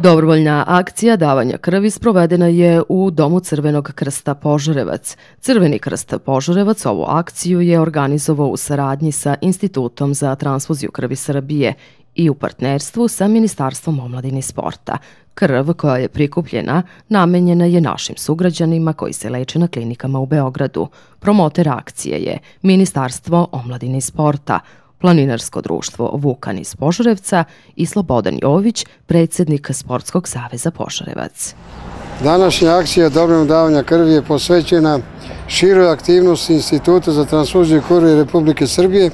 Dobrovoljna akcija davanja krvi sprovedena je u Domu Crvenog krsta Požarevac. Crveni krst Požarevac ovu akciju je organizovao u saradnji sa Institutom za transfuziju krvi Srbije i u partnerstvu sa Ministarstvom omladine i sporta. Krv koja je prikupljena namenjena je našim sugrađanima koji se leče na klinikama u Beogradu. Promoter akcije je Ministarstvo omladine i sporta, Planinarsko društvo Vukan iz Požarevca i Slobodan Jović, predsjednik Sportskog saveza Požarevac. Današnja akcija dobrovoljnog davanja krvi je posvećena široj aktivnosti Instituta za transfuziju krvi Republike Srbije,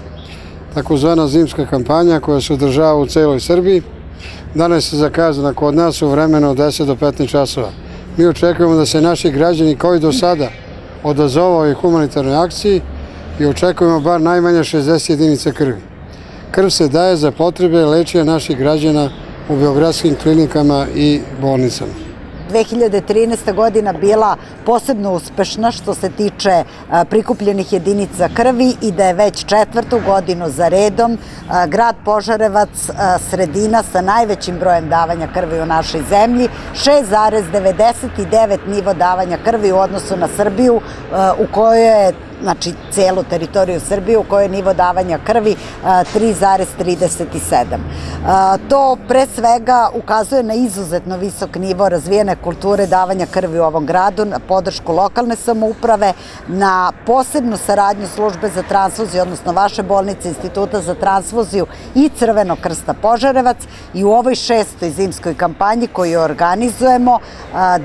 takozvana zimska kampanja koja se održava u celoj Srbiji. Danas je zakazana kod nas u vremenu od 10 do 15 časova. Mi očekujemo da se naši građani koji do sada odazovu ovoj humanitarnoj akciji i očekujemo bar najmanje 60 jedinica krvi. Krv se daje za potrebe lečenja naših građana u beogradskim klinikama i bolnicama. 2013. godina bila posebno uspešna što se tiče prikupljenih jedinica krvi i da je već 4. godinu za redom grad Požarevac sredina sa najvećim brojem davanja krvi u našoj zemlji, 6,99 nivo davanja krvi u odnosu na Srbiju, u kojoj je, znači celu teritoriju Srbije, u kojoj je nivo davanja krvi 3,37. To pre svega ukazuje na izuzetno visok nivo razvijene kulture davanja krvi u ovom gradu, na podršku lokalne samouprave, na posebnu saradnju službe za transfuziju, odnosno vaše bolnice, Instituta za transfuziju i Crvenog krsta Požarevac, i u ovoj 6. zimskoj kampanji koju organizujemo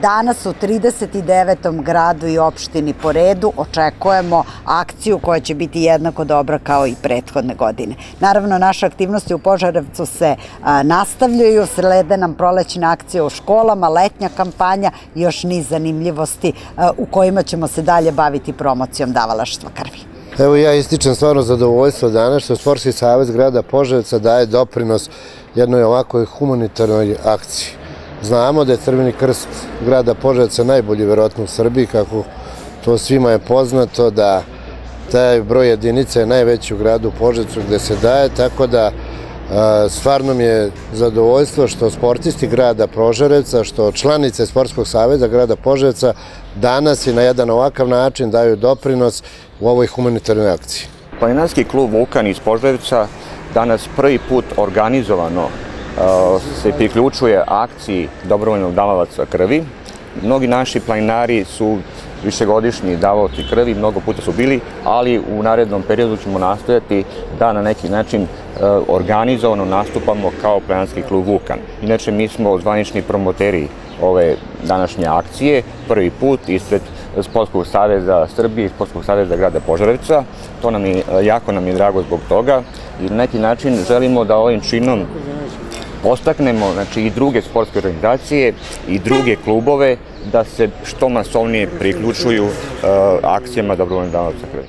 danas u 39. gradu i opštini po redu očekujemo akciju koja će biti jednako dobra kao i prethodne godine. Naravno, naše aktivnosti u Požarevcu se nastavljaju, slede nam prolećne akcije u školama, letnja kampanja i još niz zanimljivosti u kojima ćemo se dalje baviti promocijom davalaštva krvi. Evo, ja ističem stvarno zadovoljstvo danas što Sportski savez grada Požarevca daje doprinos jednoj ovakvoj humanitarnoj akciji. Znamo da je Crveni krst grada Požarevca najbolji verovatno u Srbiji, kako to svima je poznato, da taj broj jedinica je najveći u gradu Požarevcu gde se daje, tako da stvarno mi je zadovoljstvo što sportisti grada Požarevca, što članice Sportskog saveza grada Požarevca danas i na jedan ovakav način daju doprinos u ovoj humanitarnoj akciji. Planinarski klub Vukan iz Požarevca danas prvi put organizovano se priključuje akciji dobrovoljnog davalaca krvi. Mnogi naši planinari su višegodišnji davaoci krvi, mnogo puta su bili, ali u narednom periodu ćemo nastojati da na neki način organizovano nastupamo kao planinarski klub Vukan. Inače, mi smo zvanični promoteri ove današnje akcije, prvi put ispred Sportskog saveza Srbije i Sportskog saveza grada Požarevca. Jako nam je drago zbog toga i na neki način želimo da ovim činom postaknemo i druge sportske organizacije i druge klubove da se što masovnije priključuju akcijama dobrovoljnog davalaca krvi.